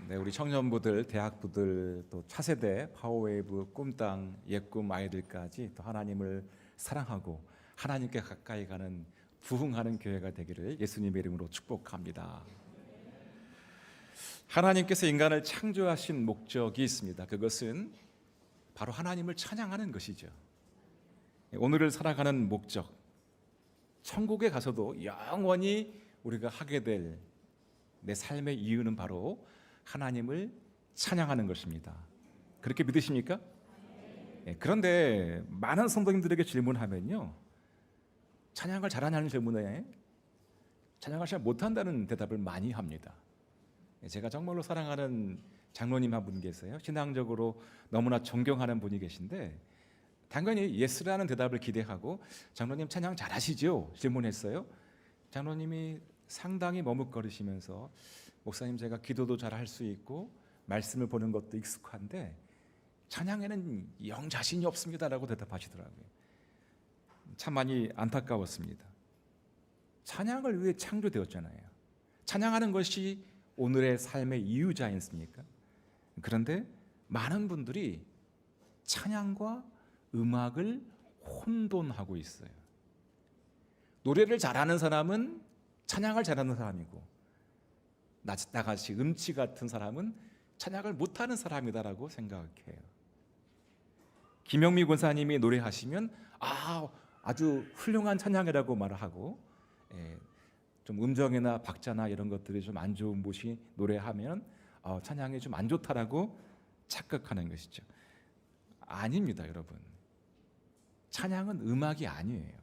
네, 우리 청년부들, 대학부들, 또 차세대, 파워웨이브, 꿈땅, 옛꿈 아이들까지 또 하나님을 사랑하고 하나님께 가까이 가는 부흥하는 교회가 되기를 예수님의 이름으로 축복합니다. 하나님께서 인간을 창조하신 목적이 있습니다. 그것은 바로 하나님을 찬양하는 것이죠. 오늘을 살아가는 목적, 천국에 가서도 영원히 우리가 하게 될 내 삶의 이유는 바로 하나님을 찬양하는 것입니다. 그렇게 믿으십니까? 그런데 많은 성도님들에게 질문하면요, 찬양을 잘하냐는 질문에 찬양을 잘 못한다는 대답을 많이 합니다. 제가 정말로 사랑하는 장로님 한 분 계세요. 신앙적으로 너무나 존경하는 분이 계신데 당연히 예스라는 대답을 기대하고 장로님 찬양 잘하시죠? 질문했어요. 장로님이 상당히 머뭇거리시면서 목사님, 제가 기도도 잘 할 수 있고 말씀을 보는 것도 익숙한데 찬양에는 영 자신이 없습니다라고 대답하시더라고요. 참 많이 안타까웠습니다. 찬양을 위해 창조되었잖아요. 찬양하는 것이 오늘의 삶의 이유지 않습니까? 그런데 많은 분들이 찬양과 음악을 혼돈하고 있어요. 노래를 잘하는 사람은 찬양을 잘하는 사람이고, 나같이 음치 같은 사람은 찬양을 못하는 사람이다라고 생각해요. 김영미 권사님이 노래하시면 아주 훌륭한 찬양이라고 말을 하고, 좀 음정이나 박자나 이런 것들이 좀 안 좋은 분이 노래하면 찬양이 좀 안 좋다라고 착각하는 것이죠. 아닙니다, 여러분. 찬양은 음악이 아니에요.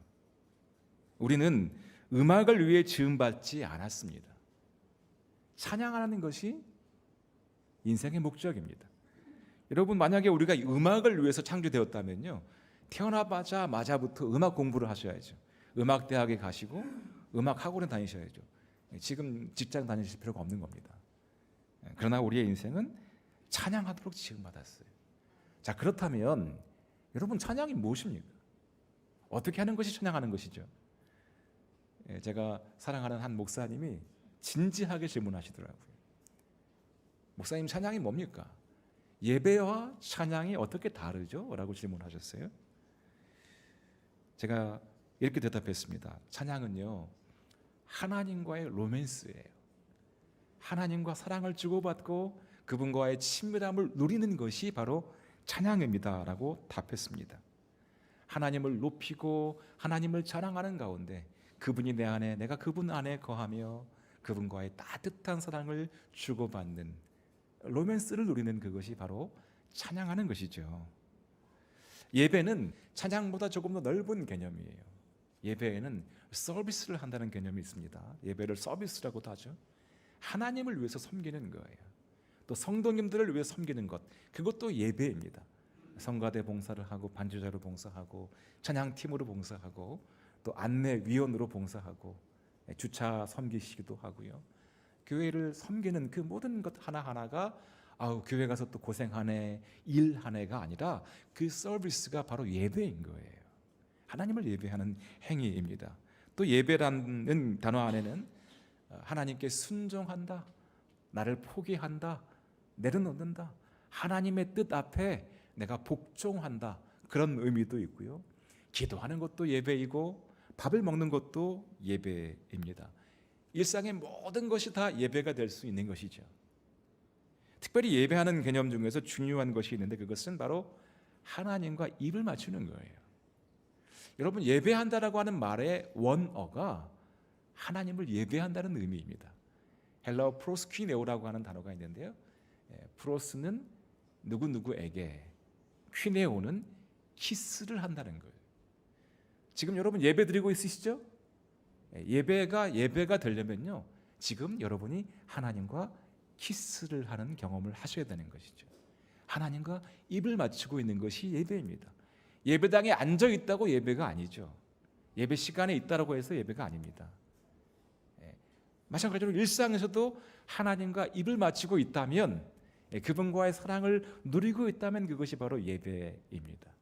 우리는 음악을 위해 지음받지 않았습니다. 찬양하는 것이 인생의 목적입니다. 여러분, 만약에 우리가 음악을 위해서 창조되었다면요, 태어나자마자부터 음악 공부를 하셔야죠. 음악대학에 가시고 음악 학원에 다니셔야죠. 지금 직장 다니실 필요가 없는 겁니다. 그러나 우리의 인생은 찬양하도록 지음받았어요. 자, 그렇다면 여러분, 찬양이 무엇입니까? 어떻게 하는 것이 찬양하는 것이죠? 제가 사랑하는 한 목사님이 진지하게 질문하시더라고요. 목사님, 찬양이 뭡니까? 예배와 찬양이 어떻게 다르죠? 라고 질문하셨어요. 제가 이렇게 대답했습니다. 찬양은요, 하나님과의 로맨스예요. 하나님과 사랑을 주고받고 그분과의 친밀함을 누리는 것이 바로 찬양입니다 라고 답했습니다. 하나님을 높이고 하나님을 자랑하는 가운데 그분이 내 안에, 내가 그분 안에 거하며 그분과의 따뜻한 사랑을 주고받는 로맨스를 누리는 그것이 바로 찬양하는 것이죠. 예배는 찬양보다 조금 더 넓은 개념이에요. 예배에는 서비스를 한다는 개념이 있습니다. 예배를 서비스라고도 하죠. 하나님을 위해서 섬기는 거예요. 또 성도님들을 위해 섬기는 것, 그것도 예배입니다. 성가대 봉사를 하고 반주자로 봉사하고 찬양팀으로 봉사하고 또 안내위원으로 봉사하고 주차 섬기시기도 하고요. 교회를 섬기는 그 모든 것 하나하나가 교회 가서 또 고생하네, 일하네가 아니라 그 서비스가 바로 예배인 거예요. 하나님을 예배하는 행위입니다. 또 예배라는 단어 안에는 하나님께 순종한다, 나를 포기한다, 내려놓는다, 하나님의 뜻 앞에 내가 복종한다, 그런 의미도 있고요. 기도하는 것도 예배이고 밥을 먹는 것도 예배입니다. 일상의 모든 것이 다 예배가 될 수 있는 것이죠. 특별히 예배하는 개념 중에서 중요한 것이 있는데 그것은 바로 하나님과 입을 맞추는 거예요. 여러분, 예배한다라고 하는 말의 원어가 하나님을 예배한다는 의미입니다. 헬라어 프로스퀴네오라고 하는 단어가 있는데요, 프로스는 누구누구에게, 퀴네오는 키스를 한다는 거예요. 지금 여러분 예배 드리고 있으시죠? 예배가 되려면요, 지금 여러분이 하나님과 키스를 하는 경험을 하셔야 되는 것이죠. 하나님과 입을 맞추고 있는 것이 예배입니다. 예배당에 앉아 있다고 예배가 아니죠. 예배 시간에 있다라고 해서 예배가 아닙니다. 마찬가지로 일상에서도 하나님과 입을 맞추고 있다면, 그분과의 사랑을 누리고 있다면 그것이 바로 예배입니다.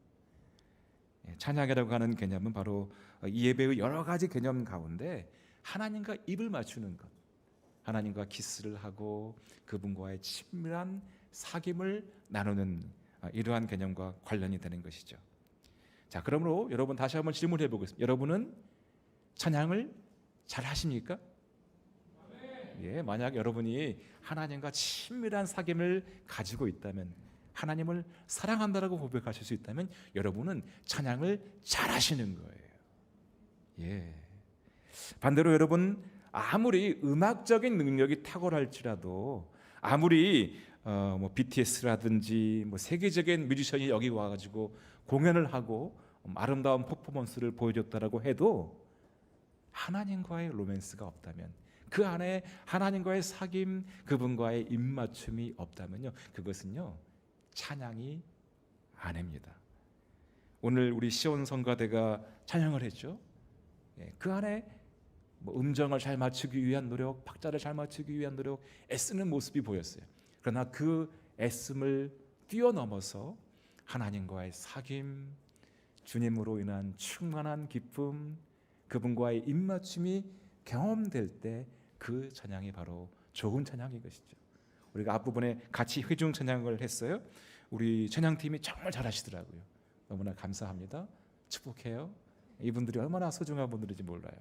찬양이라고 하는 개념은 바로 이 예배의 여러 가지 개념 가운데 하나님과 입을 맞추는 것, 하나님과 키스를 하고 그분과의 친밀한 사귐을 나누는 이러한 개념과 관련이 되는 것이죠. 자, 그러므로 여러분 다시 한번 질문해 보겠습니다. 여러분은 찬양을 잘 하십니까? 예, 만약 여러분이 하나님과 친밀한 사귐을 가지고 있다면, 하나님을 사랑한다라고 고백하실 수 있다면 여러분은 찬양을 잘 하시는 거예요. 예. 반대로 여러분 아무리 음악적인 능력이 탁월할지라도, 아무리 BTS라든지 세계적인 뮤지션이 여기 와가지고 공연을 하고 아름다운 퍼포먼스를 보여줬다라고 해도 하나님과의 로맨스가 없다면, 그 안에 하나님과의 사귐, 그분과의 입맞춤이 없다면요, 그것은요 찬양이 아닙니다. 오늘 우리 시온 성가대가 찬양을 했죠. 그 안에 음정을 잘 맞추기 위한 노력, 박자를 잘 맞추기 위한 노력, 애쓰는 모습이 보였어요. 그러나 그 애씀을 뛰어넘어서 하나님과의 사귐, 주님으로 인한 충만한 기쁨, 그분과의 입맞춤이 경험될 때 그 찬양이 바로 좋은 찬양인 것이죠. 우리가 앞부분에 같이 회중 찬양을 했어요. 우리 찬양팀이 정말 잘하시더라고요. 너무나 감사합니다. 축복해요. 이분들이 얼마나 소중한 분들인지 몰라요.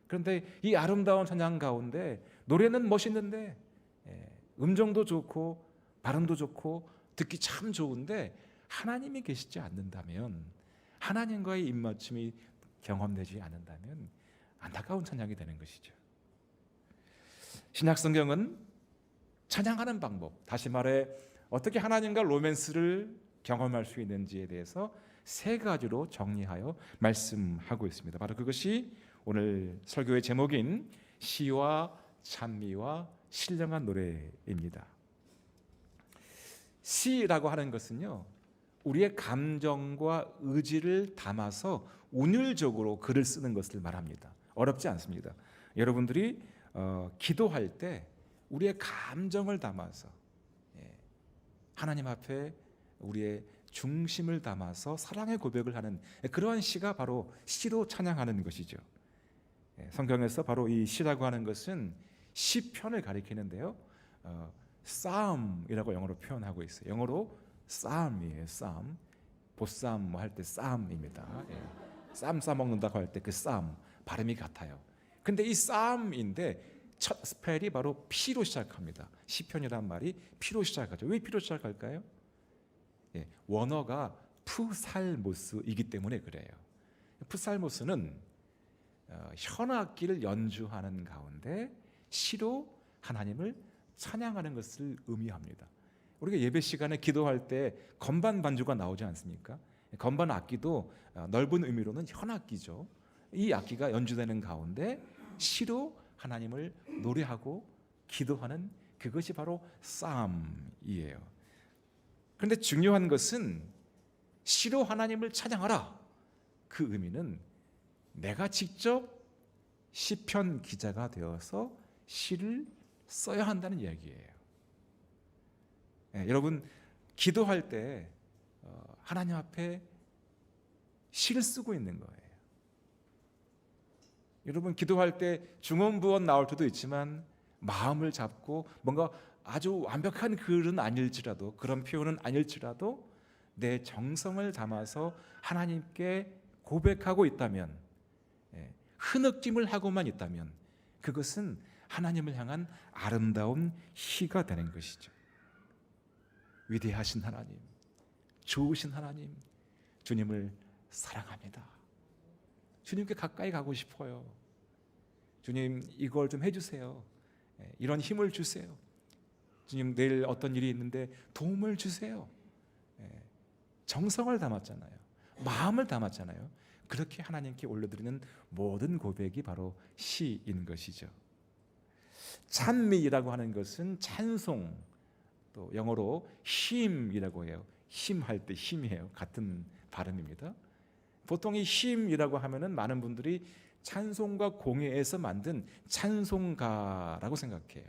그런데 이 아름다운 찬양 가운데 노래는 멋있는데, 음정도 좋고 발음도 좋고 듣기 참 좋은데 하나님이 계시지 않는다면, 하나님과의 입맞춤이 경험되지 않는다면 안타까운 찬양이 되는 것이죠. 신약 성경은 찬양하는 방법, 다시 말해 어떻게 하나님과 로맨스를 경험할 수 있는지에 대해서 세 가지로 정리하여 말씀하고 있습니다. 바로 그것이 오늘 설교의 제목인 시와 찬미와 신령한 노래입니다. 시라고 하는 것은요, 우리의 감정과 의지를 담아서 운율적으로 글을 쓰는 것을 말합니다. 어렵지 않습니다. 여러분들이 기도할 때 우리의 감정을 담아서, 하나님 앞에 우리의 중심을 담아서 사랑의 고백을 하는 그러한 시가 바로 시로 찬양하는 것이죠. 성경에서 바로 이 시라고 하는 것은 시편을 가리키는데요, Psalm이라고 영어로 표현하고 있어요. 영어로 Psalm이에요. Psalm, 보쌈 할 때 Psalm입니다. 쌈 싸먹는다고 할 때 그 Psalm 발음이 같아요. 근데 이 Psalm인데 첫 스펠이 바로 P로 시작합니다. 시편이란 말이 P로 시작하죠. 왜 P로 시작할까요? 원어가 푸살모스이기 때문에 그래요. 푸살모스는 현악기를 연주하는 가운데 시로 하나님을 찬양하는 것을 의미합니다. 우리가 예배 시간에 기도할 때 건반 반주가 나오지 않습니까? 건반 악기도 넓은 의미로는 현악기죠. 이 악기가 연주되는 가운데 시로 하나님을 노래하고 기도하는 그것이 바로 쌈이에요. 그런데 중요한 것은 시로 하나님을 찬양하라, 그 의미는 내가 직접 시편 기자가 되어서 시를 써야 한다는 이야기예요. 여러분 기도할 때 하나님 앞에 시를 쓰고 있는 거예요. 여러분 기도할 때 중언부언 나올 때도 있지만 마음을 잡고 뭔가 아주 완벽한 글은 아닐지라도, 그런 표현은 아닐지라도 내 정성을 담아서 하나님께 고백하고 있다면, 흐느낌을 하고만 있다면 그것은 하나님을 향한 아름다운 시가 되는 것이죠. 위대하신 하나님, 좋으신 하나님, 주님을 사랑합니다. 주님께 가까이 가고 싶어요. 주님 이걸 좀 해주세요. 이런 힘을 주세요. 주님 내일 어떤 일이 있는데 도움을 주세요. 정성을 담았잖아요. 마음을 담았잖아요. 그렇게 하나님께 올려드리는 모든 고백이 바로 시인 것이죠. 찬미라고 하는 것은 찬송, 또 영어로 힘이라고 해요. 힘할 때 힘이에요. 같은 발음입니다. 보통 이 힘이라고 하면은 많은 분들이 찬송가 공예에서 만든 찬송가라고 생각해요.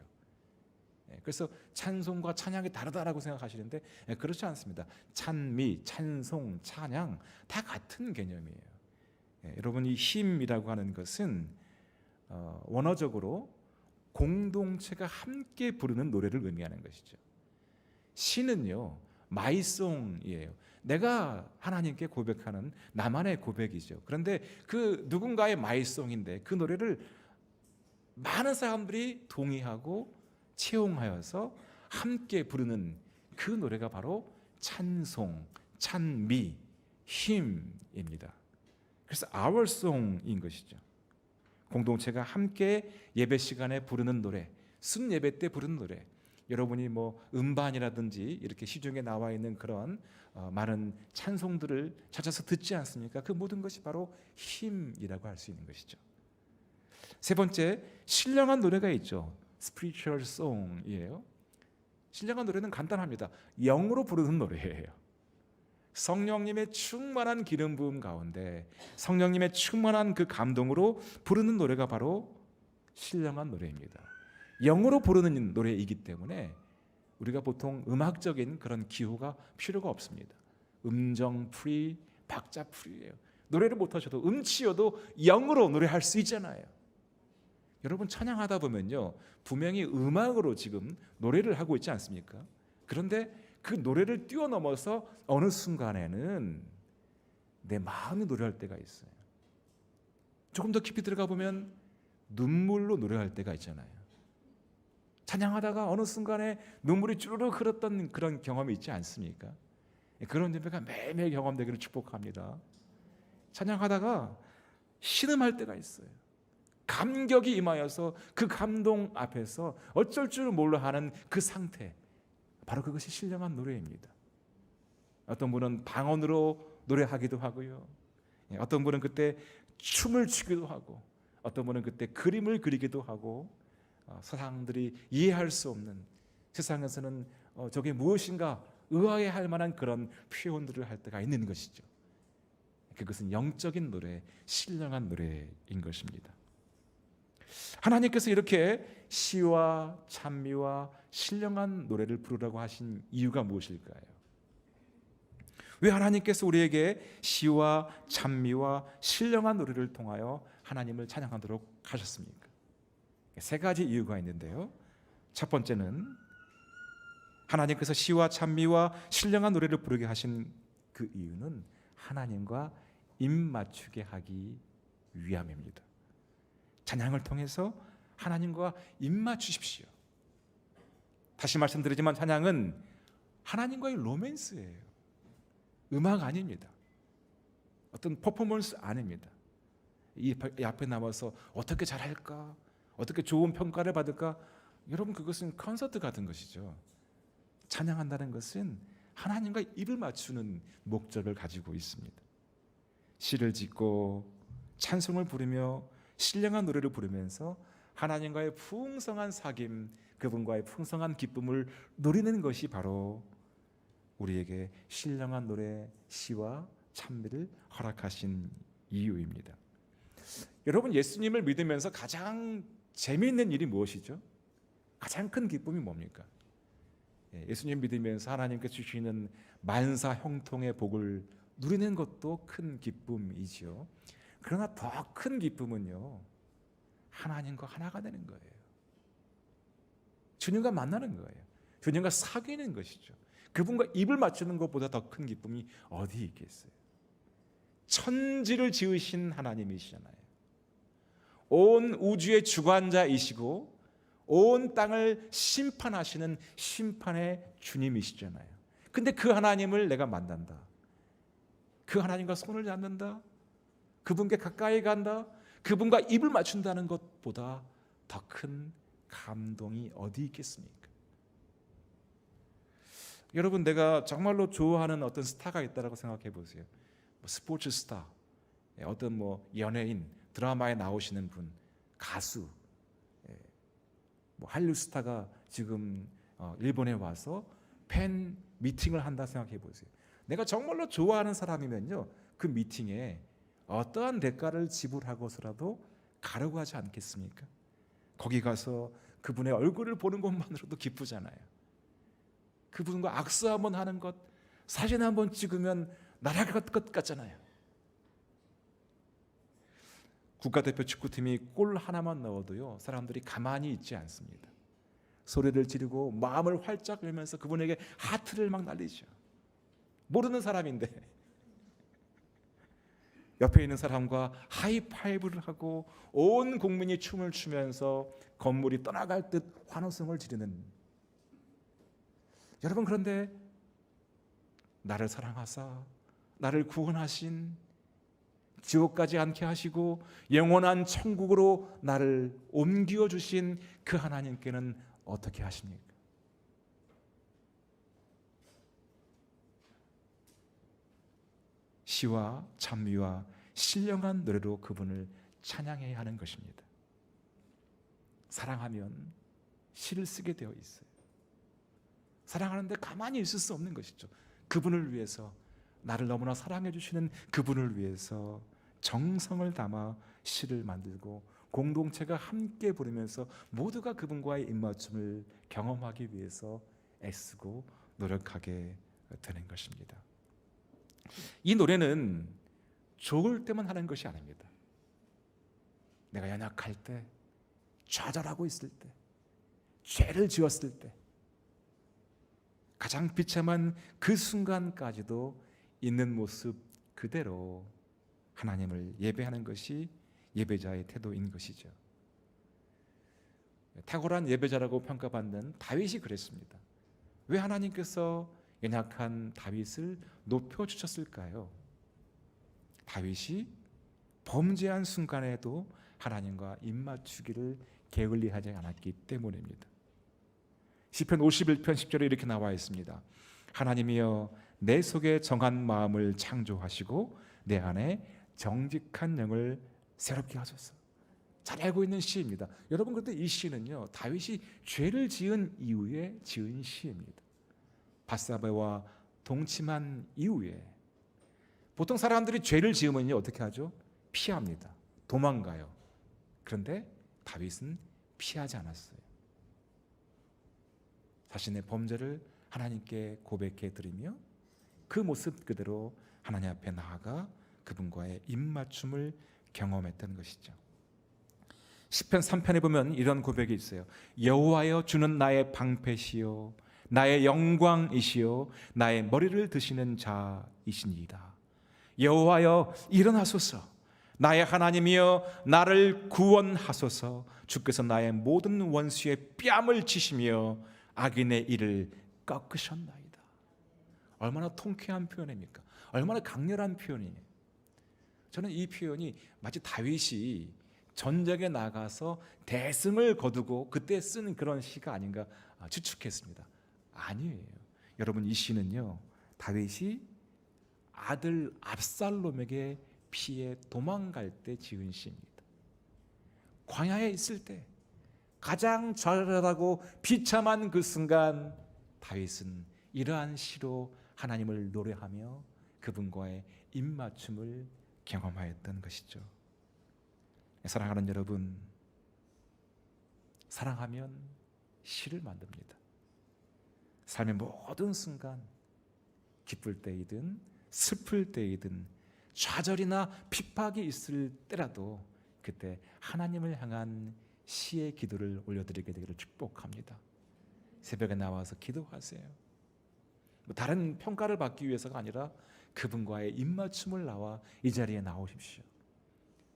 그래서 찬송과 찬양이 다르다라고 생각하시는데 그렇지 않습니다. 찬미, 찬송, 찬양 다 같은 개념이에요. 여러분 이 힘이라고 하는 것은 원어적으로 공동체가 함께 부르는 노래를 의미하는 것이죠. 시는요, 마이송이에요. 내가 하나님께 고백하는 나만의 고백이죠. 그런데 그 누군가의 마이송인데 그 노래를 많은 사람들이 동의하고 채용하여서 함께 부르는 그 노래가 바로 찬송, 찬미, 힘입니다. 그래서 our song인 것이죠. 공동체가 함께 예배 시간에 부르는 노래, 순 예배 때 부르는 노래. 여러분이 뭐 음반이라든지 이렇게 시중에 나와 있는 그런 많은 찬송들을 찾아서 듣지 않습니까? 그 모든 것이 바로 힘이라고 할 수 있는 것이죠. 세 번째, 신령한 노래가 있죠. spiritual song이에요. 신령한 노래는 간단합니다. 영으로 부르는 노래예요. 성령님의 충만한 기름 부음 가운데 성령님의 충만한 그 감동으로 부르는 노래가 바로 신령한 노래입니다. 영으로 부르는 노래이기 때문에 우리가 보통 음악적인 그런 기호가 필요가 없습니다. 음정 프리, 박자 프리예요. 노래를 못하셔도 음치여도 영으로 노래할 수 있잖아요. 여러분 찬양하다 보면요, 분명히 음악으로 지금 노래를 하고 있지 않습니까? 그런데 그 노래를 뛰어넘어서 어느 순간에는 내 마음이 노래할 때가 있어요. 조금 더 깊이 들어가 보면 눈물로 노래할 때가 있잖아요. 찬양하다가 어느 순간에 눈물이 주르륵 흘렀던 그런 경험이 있지 않습니까? 그런 예배가 매일매일 경험되기를 축복합니다. 찬양하다가 신음할 때가 있어요. 감격이 임하여서 그 감동 앞에서 어쩔 줄 몰라 하는 그 상태, 바로 그것이 신령한 노래입니다. 어떤 분은 방언으로 노래하기도 하고요, 어떤 분은 그때 춤을 추기도 하고, 어떤 분은 그때 그림을 그리기도 하고, 사람들이 이해할 수 없는, 세상에서는 저게 무엇인가 의아해할 만한 그런 표현들을 할 때가 있는 것이죠. 그것은 영적인 노래, 신령한 노래인 것입니다. 하나님께서 이렇게 시와 찬미와 신령한 노래를 부르라고 하신 이유가 무엇일까요? 왜 하나님께서 우리에게 시와 찬미와 신령한 노래를 통하여 하나님을 찬양하도록 하셨습니까? 세 가지 이유가 있는데요. 첫 번째는 하나님께서 시와 찬미와 신령한 노래를 부르게 하신 그 이유는 하나님과 입맞추게 하기 위함입니다. 찬양을 통해서 하나님과 입맞추십시오. 다시 말씀드리지만 찬양은 하나님과의 로맨스예요. 음악 아닙니다. 어떤 퍼포먼스 아닙니다. 이 앞에 나와서 어떻게 잘할까, 어떻게 좋은 평가를 받을까, 여러분 그것은 콘서트 같은 것이죠. 찬양한다는 것은 하나님과 입을 맞추는 목적을 가지고 있습니다. 시를 짓고 찬송을 부르며 신령한 노래를 부르면서 하나님과의 풍성한 사귐, 그분과의 풍성한 기쁨을 누리는 것이 바로 우리에게 신령한 노래, 시와 찬미를 허락하신 이유입니다. 여러분, 예수님을 믿으면서 가장 재미있는 일이 무엇이죠? 가장 큰 기쁨이 뭡니까? 예수님 믿으면서 하나님께 주시는 만사 형통의 복을 누리는 것도 큰 기쁨이지요. 그러나 더 큰 기쁨은요, 하나님과 하나가 되는 거예요. 주님과 만나는 거예요. 주님과 사귀는 것이죠. 그분과 입을 맞추는 것보다 더 큰 기쁨이 어디 있겠어요? 천지를 지으신 하나님이시잖아요. 온 우주의 주관자이시고 온 땅을 심판하시는 심판의 주님이시잖아요. 근데 그 하나님을 내가 만난다, 그 하나님과 손을 잡는다, 그분께 가까이 간다, 그분과 입을 맞춘다는 것보다 더 큰 감동이 어디 있겠습니까? 여러분, 내가 정말로 좋아하는 어떤 스타가 있다라고 생각해 보세요. 스포츠 스타, 어떤 연예인, 드라마에 나오시는 분, 가수, 한류 스타가 지금 일본에 와서 팬 미팅을 한다 생각해 보세요. 내가 정말로 좋아하는 사람이면요, 그 미팅에 어떠한 대가를 지불하고서라도 가려고 하지 않겠습니까? 거기 가서 그분의 얼굴을 보는 것만으로도 기쁘잖아요. 그분과 악수 한번 하는 것, 사진 한번 찍으면 날아갈 것 같잖아요. 국가대표 축구팀이 골 하나만 넣어도요, 사람들이 가만히 있지 않습니다. 소리를 지르고 마음을 활짝 열면서 그분에게 하트를 막 날리죠. 모르는 사람인데 옆에 있는 사람과 하이파이브를 하고 온 국민이 춤을 추면서 건물이 떠나갈 듯 환호성을 지르는, 여러분, 그런데 나를 사랑하사 나를 구원하신, 지옥 가지 않게 하시고 영원한 천국으로 나를 옮겨주신 그 하나님께는 어떻게 하십니까? 시와 찬미와 신령한 노래로 그분을 찬양해야 하는 것입니다. 사랑하면 시를 쓰게 되어 있어요. 사랑하는데 가만히 있을 수 없는 것이죠. 그분을 위해서, 나를 너무나 사랑해 주시는 그분을 위해서 정성을 담아 시를 만들고 공동체가 함께 부르면서 모두가 그분과의 입맞춤을 경험하기 위해서 애쓰고 노력하게 되는 것입니다. 이 노래는 좋을 때만 하는 것이 아닙니다. 내가 연약할 때, 좌절하고 있을 때, 죄를 지었을 때, 가장 비참한 그 순간까지도 있는 모습 그대로 하나님을 예배하는 것이 예배자의 태도인 것이죠. 탁월한 예배자라고 평가받는 다윗이 그랬습니다. 왜 하나님께서 연약한 다윗을 높여주셨을까요? 다윗이 범죄한 순간에도 하나님과 입맞추기를 게을리하지 않았기 때문입니다. 시편 51편 10절에 이렇게 나와 있습니다. 하나님이여 내 속에 정한 마음을 창조하시고 내 안에 정직한 영을 새롭게 하소서. 잘 알고 있는 시입니다. 여러분, 그런데 이 시는요, 다윗이 죄를 지은 이후에 지은 시입니다. 밧사바와 동침한 이후에, 보통 사람들이 죄를 지으면요 어떻게 하죠? 피합니다. 도망가요. 그런데 다윗은 피하지 않았어요. 자신의 범죄를 하나님께 고백해 드리며 그 모습 그대로 하나님 앞에 나아가 그분과의 입맞춤을 경험했던 것이죠. 시편 3편에 보면 이런 고백이 있어요. 여호와여 주는 나의 방패시요 나의 영광이시요 나의 머리를 드시는 자이시니이다. 여호와여 일어나소서. 나의 하나님이여 나를 구원하소서. 주께서 나의 모든 원수의 뺨을 치시며 악인의 일을 꺾으셨나이다. 얼마나 통쾌한 표현입니까? 얼마나 강렬한 표현이에요. 저는 이 표현이 마치 다윗이 전쟁에 나가서 대승을 거두고 그때 쓴 그런 시가 아닌가 추측했습니다. 아니에요. 여러분, 이 시는요 다윗이 아들 압살롬에게 피해 도망갈 때 지은 시입니다. 광야에 있을 때 가장 좌절하고 비참한 그 순간 다윗은 이러한 시로 하나님을 노래하며 그분과의 입맞춤을 경험하였던 것이죠. 사랑하는 여러분, 사랑하면 시를 만듭니다. 삶의 모든 순간, 기쁠 때이든 슬플 때이든 좌절이나 핍박이 있을 때라도 그때 하나님을 향한 시의 기도를 올려드리게 되기를 축복합니다. 새벽에 나와서 기도하세요. 다른 평가를 받기 위해서가 아니라 그분과의 입맞춤을 나와 이 자리에 나오십시오.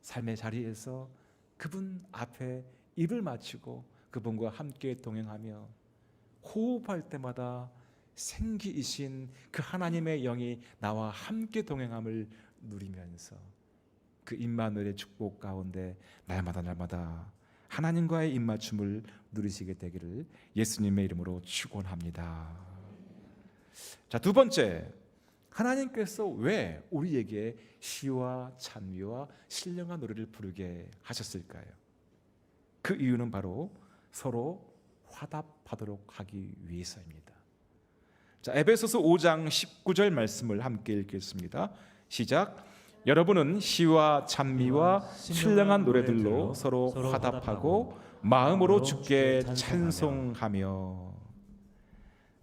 삶의 자리에서 그분 앞에 입을 맞추고 그분과 함께 동행하며 호흡할 때마다 생기이신 그 하나님의 영이 나와 함께 동행함을 누리면서 그 임마누엘의 축복 가운데 날마다 하나님과의 입맞춤을 누리시게 되기를 예수님의 이름으로 축원합니다. 자, 두 번째, 하나님께서 왜 우리에게 시와 찬미와 신령한 노래를 부르게 하셨을까요? 그 이유는 바로 서로 화답하도록 하기 위해서입니다. 자, 에베소서 5장 19절 말씀을 함께 읽겠습니다. 시작. 여러분은 시와 찬미와 신령한 노래들로 서로 화답하고 마음으로 주께 찬송하며.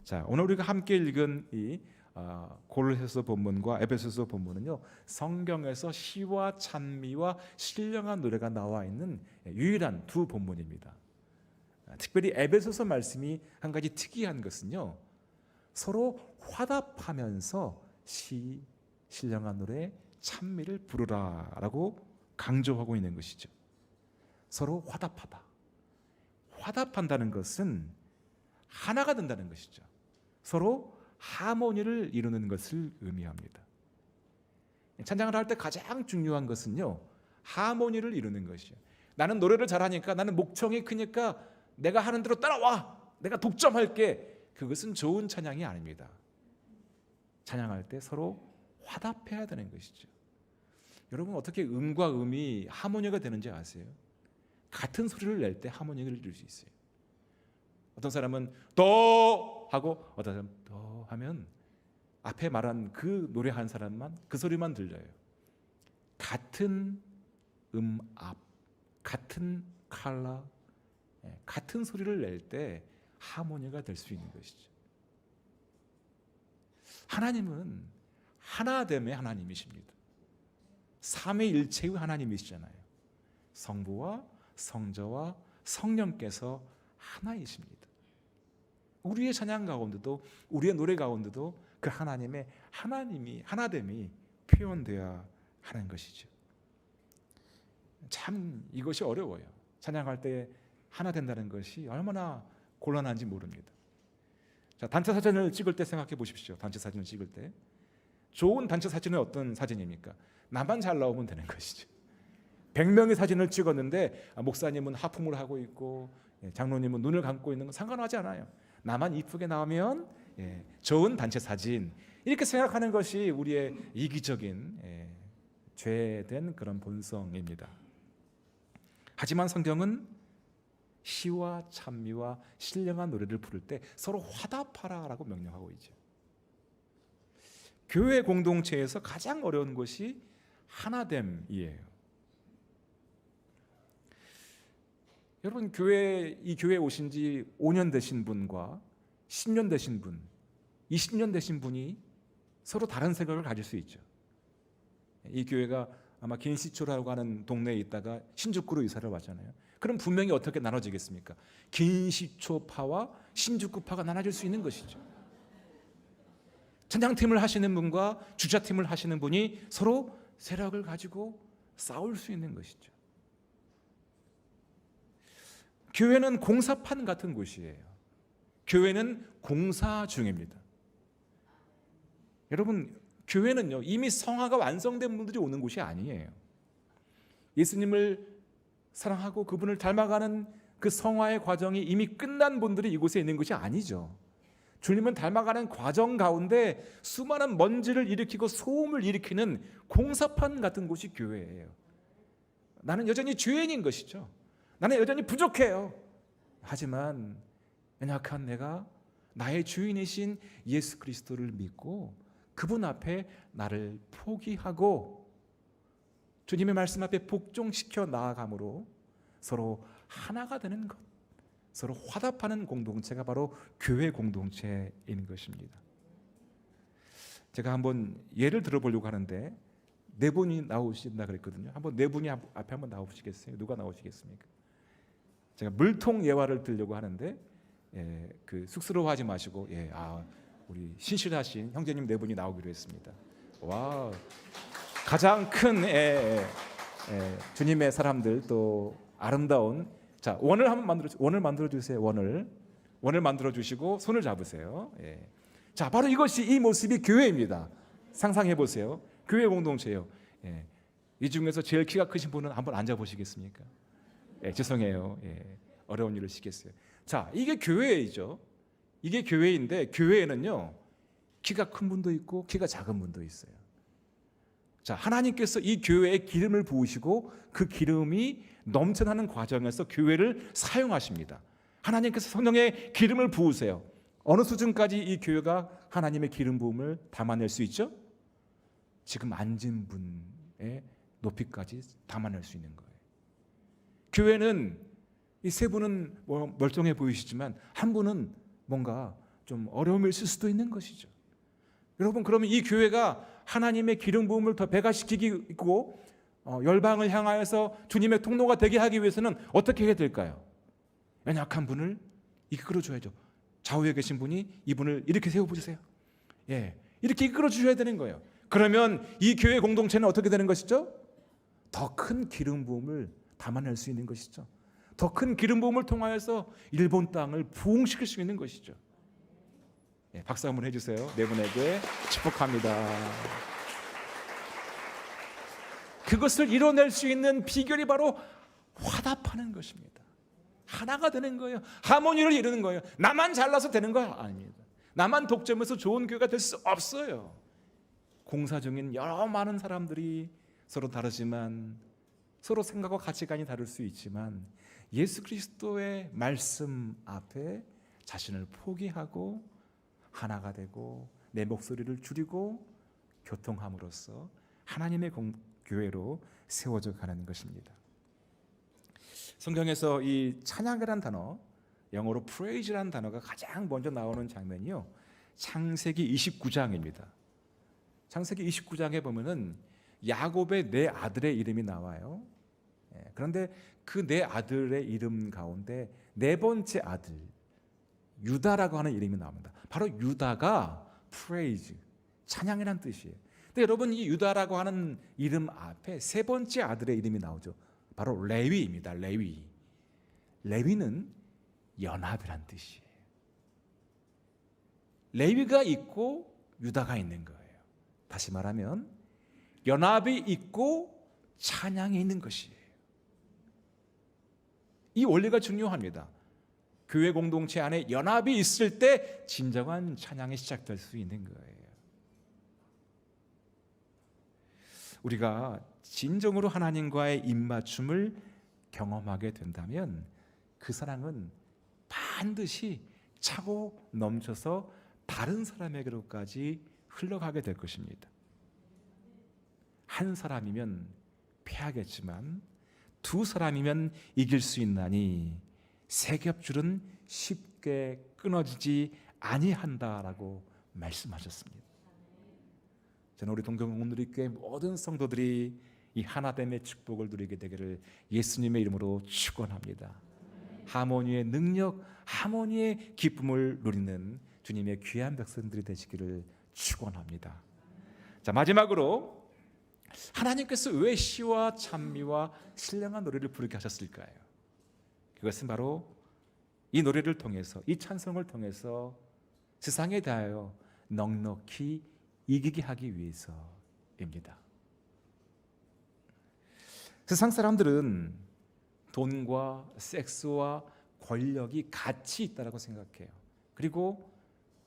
자, 오늘 우리가 함께 읽은 이 골로새서 본문과 에베소서 본문은요, 성경에서 시와 찬미와 신령한 노래가 나와 있는 유일한 두 본문입니다. 특별히 에베소서 말씀이 한 가지 특이한 것은요, 서로 화답하면서 시, 신령한 노래, 찬미를 부르라라고 강조하고 있는 것이죠. 서로 화답하다. 화답한다는 것은 하나가 된다는 것이죠. 서로 하모니를 이루는 것을 의미합니다. 찬양을 할 때 가장 중요한 것은요, 하모니를 이루는 것이에요. 나는 노래를 잘하니까, 나는 목청이 크니까 내가 하는 대로 따라와, 내가 독점할게. 그것은 좋은 찬양이 아닙니다. 찬양할 때 서로 화답해야 되는 것이죠. 여러분, 어떻게 음과 음이 하모니가 되는지 아세요? 같은 소리를 낼 때 하모니를 이룰 수 있어요. 어떤 사람은 도 하고 어떤 사람은 도 하면 앞에 말한 그 노래한 사람만 그 소리만 들려요. 같은 음압, 같은 컬러, 같은 소리를 낼 때 하모니가 될 수 있는 것이죠. 하나님은 하나됨의 하나님이십니다. 삼위일체의 하나님이시잖아요. 성부와 성자와 성령께서 하나이십니다. 우리의 찬양 가운데도, 우리의 노래 가운데도 그 하나님의 하나됨이 표현되어야 하는 것이죠. 참 이것이 어려워요. 찬양할 때 하나 된다는 것이 얼마나 곤란한지 모릅니다. 자, 단체 사진을 찍을 때 생각해 보십시오. 단체 사진을 찍을 때 좋은 단체 사진은 어떤 사진입니까? 나만 잘 나오면 되는 것이죠. 100명의 사진을 찍었는데 목사님은 하품을 하고 있고 장로님은 눈을 감고 있는 건 상관하지 않아요. 나만 이쁘게 나오면 좋은 단체 사진, 이렇게 생각하는 것이 우리의 이기적인 죄된 그런 본성입니다. 하지만 성경은 시와 찬미와 신령한 노래를 부를 때 서로 화답하라라고 명령하고 있죠. 교회 공동체에서 가장 어려운 것이 하나됨이에요. 여러분, 이 교회에 오신 지 5년 되신 분과 10년 되신 분, 20년 되신 분이 서로 다른 생각을 가질 수 있죠. 이 교회가 아마 긴시초라고 하는 동네에 있다가 신주쿠로 이사를 왔잖아요. 그럼 분명히 어떻게 나눠지겠습니까? 긴시초파와 신주쿠파가 나눠질 수 있는 것이죠. 찬양팀을 하시는 분과 주자팀을 하시는 분이 서로 세력을 가지고 싸울 수 있는 것이죠. 교회는 공사판 같은 곳이에요. 교회는 공사 중입니다. 여러분, 교회는요, 이미 성화가 완성된 분들이 오는 곳이 아니에요. 예수님을 사랑하고 그분을 닮아가는 그 성화의 과정이 이미 끝난 분들이 이곳에 있는 것이 아니죠. 주님을 닮아가는 과정 가운데 수많은 먼지를 일으키고 소음을 일으키는 공사판 같은 곳이 교회예요. 나는 여전히 죄인인 것이죠. 나는 여전히 부족해요. 하지만 연약한 내가 나의 주인이신 예수 그리스도를 믿고 그분 앞에 나를 포기하고 주님의 말씀 앞에 복종시켜 나아감으로 서로 하나가 되는 것, 서로 화답하는 공동체가 바로 교회 공동체인 것입니다. 제가 한번 예를 들어보려고 하는데 네 분이 나오신다 그랬거든요. 한번 네 분이 앞에 한번 나오시겠어요? 누가 나오시겠습니까? 제가 물통 예화를 들려고 하는데 그 쑥스러워하지 마시고 우리 신실하신 형제님 네 분이 나오기로 했습니다. 와, 가장 큰 주님의 사람들, 또 아름다운, 자, 원을 만들어 주세요. 원을 만들어 주시고 손을 잡으세요. 자, 바로 이 모습이 교회입니다. 상상해 보세요. 교회 공동체예요. 이 중에서 제일 키가 크신 분은 한번 앉아 보시겠습니까? 죄송해요. 어려운 일을 시켰어요. 자, 이게 교회이죠. 이게 교회인데 교회에는요, 키가 큰 분도 있고 키가 작은 분도 있어요. 자, 하나님께서 이 교회에 기름을 부으시고 그 기름이 넘쳐나는 과정에서 교회를 사용하십니다. 하나님께서 성령의 기름을 부으세요. 어느 수준까지 이 교회가 하나님의 기름 부음을 담아낼 수 있죠? 지금 앉은 분의 높이까지 담아낼 수 있는 거예요. 교회는 이 세 분은 멀쩡해 보이시지만 한 분은 뭔가 좀 어려움이 있을 수도 있는 것이죠. 여러분, 그러면 이 교회가 하나님의 기름 부음을 더 배가시키고 열방을 향하여서 주님의 통로가 되게 하기 위해서는 어떻게 해야 될까요? 연약한 분을 이끌어 줘야죠. 좌우에 계신 분이 이분을 이렇게 세워보세요. 예, 이렇게 이끌어 주셔야 되는 거예요. 그러면 이 교회 공동체는 어떻게 되는 것이죠? 더 큰 기름 부음을 담아낼 수 있는 것이죠. 더 큰 기름 부음을 통하여서 일본 땅을 부흥시킬 수 있는 것이죠. 예, 박수 한번 해주세요. 네 분에게 축복합니다. 그것을 이뤄낼 수 있는 비결이 바로 화답하는 것입니다. 하나가 되는 거예요. 하모니를 이루는 거예요. 나만 잘나서 되는 거 아닙니다. 나만 독점해서 좋은 교회가 될 수 없어요. 공사 중인 여러 많은 사람들이 서로 다르지만, 서로 생각과 가치관이 다를 수 있지만, 예수 그리스도의 말씀 앞에 자신을 포기하고 하나가 되고 내 목소리를 줄이고 교통함으로써 하나님의 교회로 세워져 가는 것입니다. 성경에서 이 찬양이라는 단어, 영어로 praise라는 단어가 가장 먼저 나오는 장면이요, 창세기 29장입니다. 창세기 29장에 보면은 야곱의 네 아들의 이름이 나와요. 그런데 그 네 아들의 이름 가운데 네 번째 아들 유다라고 하는 이름이 나옵니다. 바로 유다가 praise, 찬양이라는 뜻이에요. 근데 여러분, 이 유다라고 하는 이름 앞에 세 번째 아들의 이름이 나오죠. 바로 레위입니다. 레위는 연합이란 뜻이에요. 레위가 있고 유다가 있는 거예요. 다시 말하면 연합이 있고 찬양이 있는 것이에요. 이 원리가 중요합니다. 교회 공동체 안에 연합이 있을 때 진정한 찬양이 시작될 수 있는 거예요. 우리가 진정으로 하나님과의 입맞춤을 경험하게 된다면 그 사랑은 반드시 차고 넘쳐서 다른 사람에게로까지 흘러가게 될 것입니다. 한 사람이면 패하겠지만 두 사람이면 이길 수 있나니 세 겹줄은 쉽게 끊어지지 아니한다라고 말씀하셨습니다. 저는 우리 동경공동교회 모든 성도들이 이 하나됨의 축복을 누리게 되기를 예수님의 이름으로 축원합니다. 하모니의 능력, 하모니의 기쁨을 누리는 주님의 귀한 백성들이 되시기를 축원합니다. 자, 마지막으로 하나님께서 왜 시와 찬미와 신령한 노래를 부르게 하셨을까요? 그것은 바로 이 노래를 통해서, 이 찬송을 통해서 세상에 대하여 넉넉히 이기게 하기 위해서입니다. 세상 사람들은 돈과 섹스와 권력이 같이 있다고 생각해요. 그리고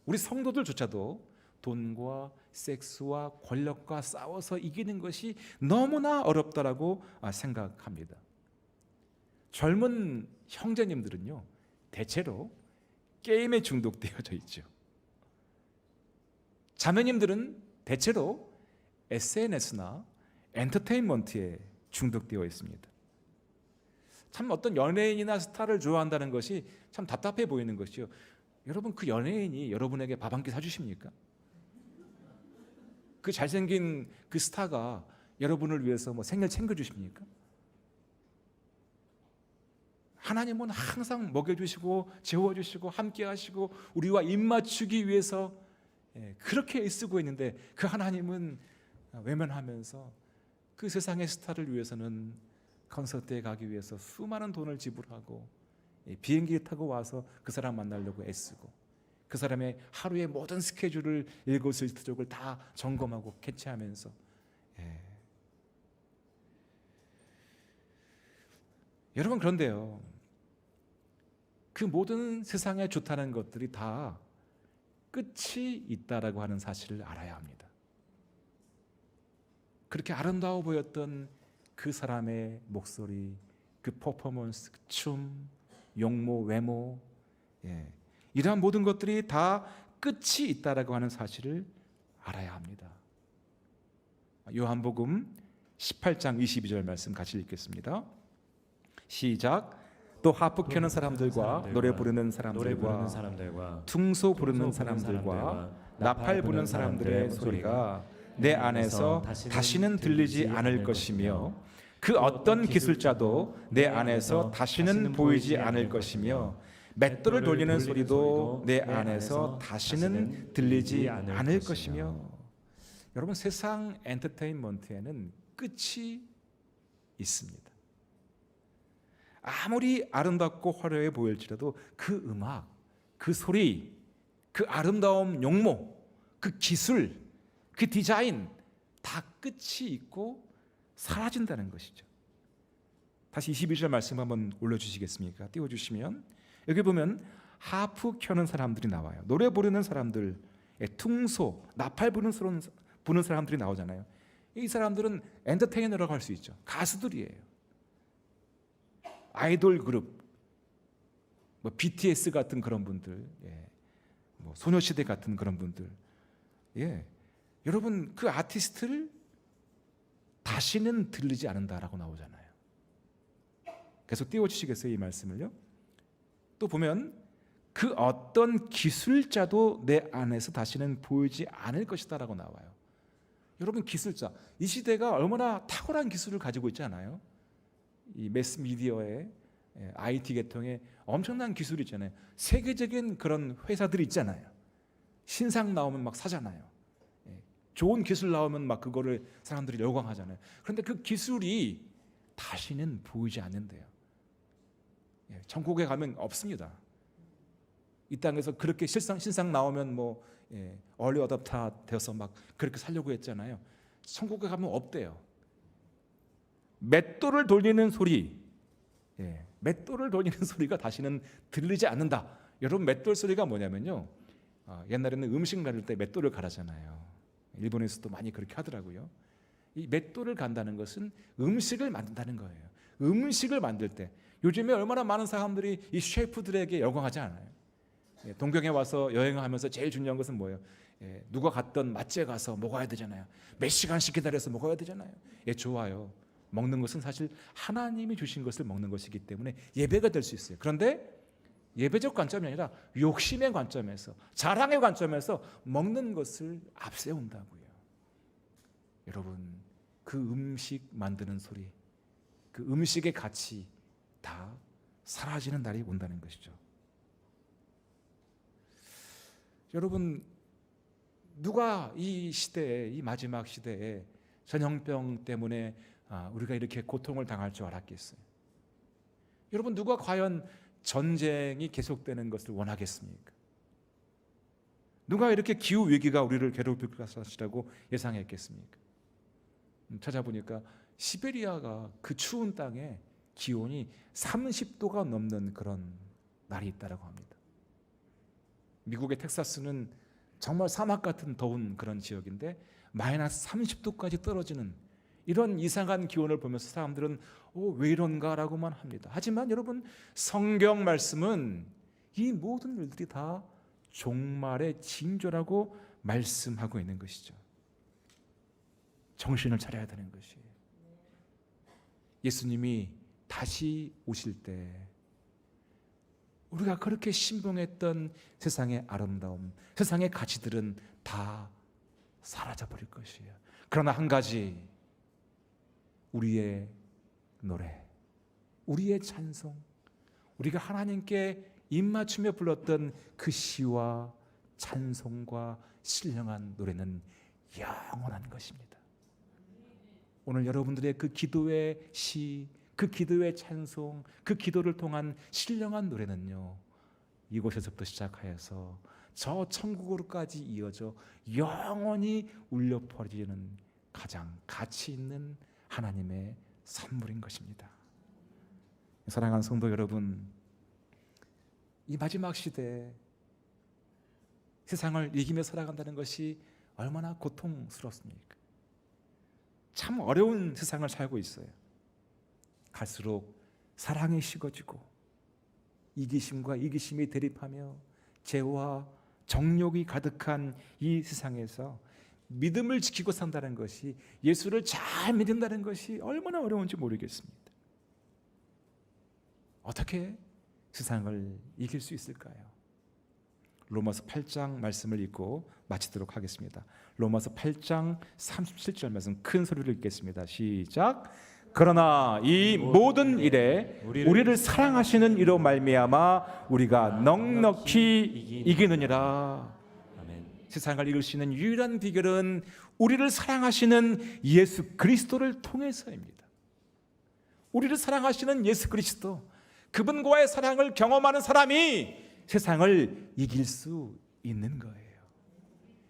우리 성도들조차도 돈과 섹스와 권력과 싸워서 이기는 것이 너무나 어렵다라고 생각합니다. 젊은 형제님들은요, 대체로 게임에 중독되어져 있죠. 자매님들은 대체로 SNS나 엔터테인먼트에 중독되어 있습니다. 참 어떤 연예인이나 스타를 좋아한다는 것이 참 답답해 보이는 것이요. 여러분, 그 연예인이 여러분에게 밥 한 끼 사주십니까? 그 잘생긴 그 스타가 여러분을 위해서 생일 챙겨주십니까? 하나님은 항상 먹여주시고 재워주시고 함께하시고 우리와 입맞추기 위해서 그렇게 애쓰고 있는데, 그 하나님은 외면하면서 그 세상의 스타를 위해서는 콘서트에 가기 위해서 수많은 돈을 지불하고 비행기를 타고 와서 그 사람 만나려고 애쓰고, 그 사람의 하루의 모든 스케줄을 일거수일투족을 다 점검하고 캐치하면서, 여러분, 그런데요, 그 모든 세상에 좋다는 것들이 다 끝이 있다라고 하는 사실을 알아야 합니다. 그렇게 아름다워 보였던 그 사람의 목소리, 그 퍼포먼스, 그 춤, 용모, 외모, 이러한 모든 것들이 다 끝이 있다라고 하는 사실을 알아야 합니다. 요한복음 18장 22절 말씀 같이 읽겠습니다. 시작. 또 하프 켜는 사람들과 노래 부르는 사람들과 퉁소 부르는 사람들과 나팔 부는 사람들의 소리가 내 안에서 다시는 들리지 않을 것이며 그 어떤 기술자도 내 안에서 다시는 보이지 않을 것이며 맷돌을 돌리는 소리도 내 안에서 다시는 들리지 않을 것이며. 여러분, 세상 엔터테인먼트에는 끝이 있습니다. 아무리 아름답고 화려해 보일지라도 그 음악, 그 소리, 그 아름다움, 용모, 그 기술, 그 디자인 다 끝이 있고 사라진다는 것이죠. 다시 22절 말씀 한번 올려주시겠습니까? 띄워주시면, 여기 보면 하프 켜는 사람들이 나와요. 노래 부르는 사람들, 퉁소, 나팔 부는 사람들이 나오잖아요. 이 사람들은 엔터테이너라고 할 수 있죠. 가수들이에요. 아이돌 그룹, 뭐 BTS 같은 그런 분들, 뭐 소녀시대 같은 그런 분들, 여러분 그 아티스트를 다시는 들리지 않는다라고 나오잖아요. 계속 띄워주시겠어요, 이 말씀을요? 또 보면 그 어떤 기술자도 내 안에서 다시는 보이지 않을 것이다라고 나와요. 여러분, 기술자, 이 시대가 얼마나 탁월한 기술을 가지고 있지 않아요? 이 매스 미디어의 IT 계통에 엄청난 기술이 있잖아요. 세계적인 그런 회사들이 있잖아요. 신상 나오면 막 사잖아요. 좋은 기술 나오면 막 그거를 사람들이 열광하잖아요. 그런데 그 기술이 다시는 보이지 않는데요. 천국에 가면 없습니다. 이 땅에서 그렇게 신상 나오면 뭐 얼리 어댑터 되어서 막 그렇게 살려고 했잖아요. 천국에 가면 없대요. 맷돌을 돌리는 소리, 맷돌을 돌리는 소리가 다시는 들리지 않는다. 여러분, 맷돌 소리가 뭐냐면요, 옛날에는 음식 만들 때 맷돌을 갈았잖아요. 일본에서도 많이 그렇게 하더라고요. 이 맷돌을 간다는 것은 음식을 만든다는 거예요. 음식을 만들 때 요즘에 얼마나 많은 사람들이 이 셰프들에게 열광하지 않아요? 동경에 와서 여행하면서 제일 중요한 것은 뭐예요? 누가 갔던 맛집에 가서 먹어야 되잖아요. 몇 시간씩 기다려서 먹어야 되잖아요. 좋아요. 먹는 것은 사실 하나님이 주신 것을 먹는 것이기 때문에 예배가 될 수 있어요. 그런데 예배적 관점이 아니라 욕심의 관점에서, 자랑의 관점에서 먹는 것을 앞세운다고요. 여러분, 그 음식 만드는 소리, 그 음식의 가치 다 사라지는 날이 온다는 것이죠. 여러분, 누가 이 시대에, 이 마지막 시대에 전염병 때문에 우리가 이렇게 고통을 당할 줄 알았겠어요? 여러분, 누가 과연 전쟁이 계속되는 것을 원하겠습니까? 누가 이렇게 기후 위기가 우리를 괴롭힐 것이라고 예상했겠습니까? 찾아보니까 시베리아가 그 추운 땅에 기온이 30도가 넘는 그런 날이 있다고 합니다. 미국의 텍사스는 정말 사막 같은 더운 그런 지역인데 마이너스 30도까지 떨어지는 이런 이상한 기온을 보면서 사람들은 왜 이런가라고만 합니다. 하지만 여러분, 성경 말씀은 이 모든 일들이 다 종말의 징조라고 말씀하고 있는 것이죠. 정신을 차려야 되는 것이에요. 예수님이 다시 오실 때 우리가 그렇게 신봉했던 세상의 아름다움, 세상의 가치들은 다 사라져버릴 것이에요. 그러나 한 가지, 우리의 노래, 우리의 찬송, 우리가 하나님께 입맞추며 불렀던 그 시와 찬송과 신령한 노래는 영원한 것입니다. 오늘 여러분들의 그 기도의 시, 그 기도의 찬송, 그 기도를 통한 신령한 노래는요, 이곳에서부터 시작하여서 저 천국으로까지 이어져 영원히 울려 퍼지는 가장 가치 있는 하나님의 선물인 것입니다. 사랑하는 성도 여러분, 이 마지막 시대에 세상을 이기며 살아간다는 것이 얼마나 고통스럽습니까? 참 어려운 세상을 살고 있어요. 갈수록 사랑이 식어지고 이기심과 이기심이 대립하며 죄와 정욕이 가득한 이 세상에서 믿음을 지키고 산다는 것이, 예수를 잘 믿는다는 것이 얼마나 어려운지 모르겠습니다. 어떻게 세상을 이길 수 있을까요? 로마서 8장 말씀을 읽고 마치도록 하겠습니다. 로마서 8장 37절 말씀 큰 소리로 읽겠습니다. 시작. 그러나 이 모든 일에 우리를 사랑하시는 이로 말미암아 우리가 넉넉히 이기느니라. 세상을 이길 수 있는 유일한 비결은 우리를 사랑하시는 예수 그리스도를 통해서입니다. 우리를 사랑하시는 예수 그리스도, 그분과의 사랑을 경험하는 사람이 세상을 이길 수 있는 거예요.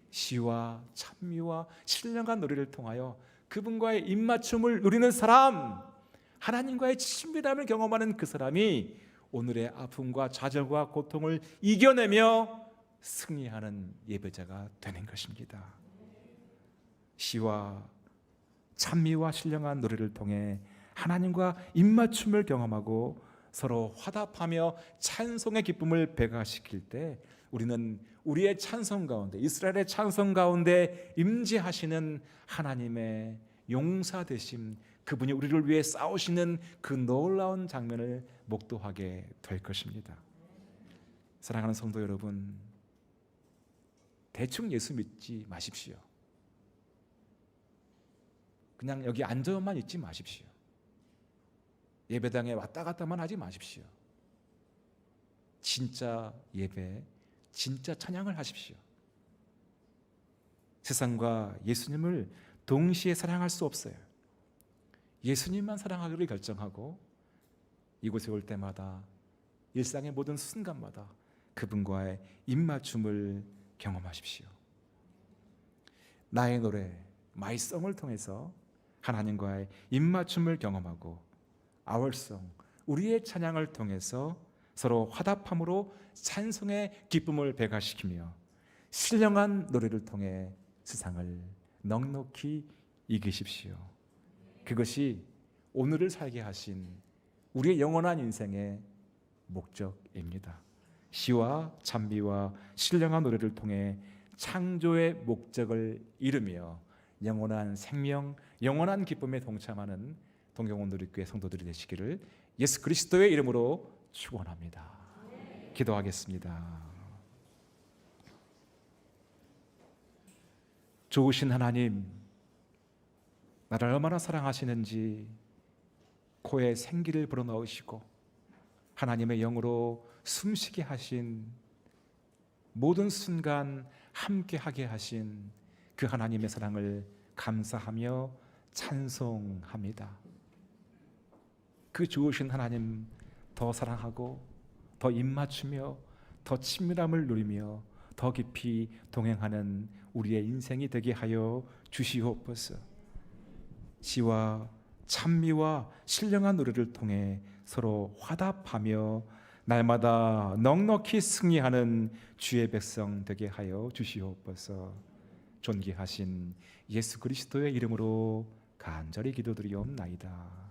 시와 찬미와 신령한 노래를 통하여 그분과의 입맞춤을 누리는 사람, 하나님과의 친밀함을 경험하는 그 사람이 오늘의 아픔과 좌절과 고통을 이겨내며 승리하는 예배자가 되는 것입니다. 시와 찬미와 신령한 노래를 통해 하나님과 입맞춤을 경험하고 서로 화답하며 찬송의 기쁨을 배가시킬 때 우리는 우리의 찬송 가운데, 이스라엘의 찬송 가운데 임재하시는 하나님의 용사되심, 그분이 우리를 위해 싸우시는 그 놀라운 장면을 목도하게 될 것입니다. 사랑하는 성도 여러분, 대충 예수 믿지 마십시오. 그냥 여기 앉아만 있지 마십시오. 예배당에 왔다 갔다만 하지 마십시오. 진짜 예배, 진짜 찬양을 하십시오. 세상과 예수님을 동시에 사랑할 수 없어요. 예수님만 사랑하기를 결정하고 이곳에 올 때마다, 일상의 모든 순간마다 그분과의 입맞춤을 경험하십시오. 나의 노래, 마이송을 통해서 하나님과의 입맞춤을 경험하고 Our Song, 우리의 찬양을 통해서 서로 화답함으로 찬송의 기쁨을 배가시키며 신령한 노래를 통해 세상을 넉넉히 이기십시오. 그것이 오늘을 살게 하신 우리의 영원한 인생의 목적입니다. 시와 찬미와 신령한 노래를 통해 창조의 목적을 이루며 영원한 생명, 영원한 기쁨에 동참하는 동경원누리교회 성도들이 되시기를 예수 그리스도의 이름으로 축원합니다. 기도하겠습니다. 좋으신 하나님, 나를 얼마나 사랑하시는지 코에 생기를 불어넣으시고 하나님의 영으로 숨쉬게 하신, 모든 순간 함께하게 하신 그 하나님의 사랑을 감사하며 찬송합니다. 그 좋으신 하나님 더 사랑하고 더 입맞추며 더 친밀함을 누리며 더 깊이 동행하는 우리의 인생이 되게 하여 주시옵소서. 시와 찬미와 신령한 노래를 통해 서로 화답하며 날마다 넉넉히 승리하는 주의 백성 되게 하여 주시옵소서. 존귀하신 예수 그리스도의 이름으로 간절히 기도드리옵나이다.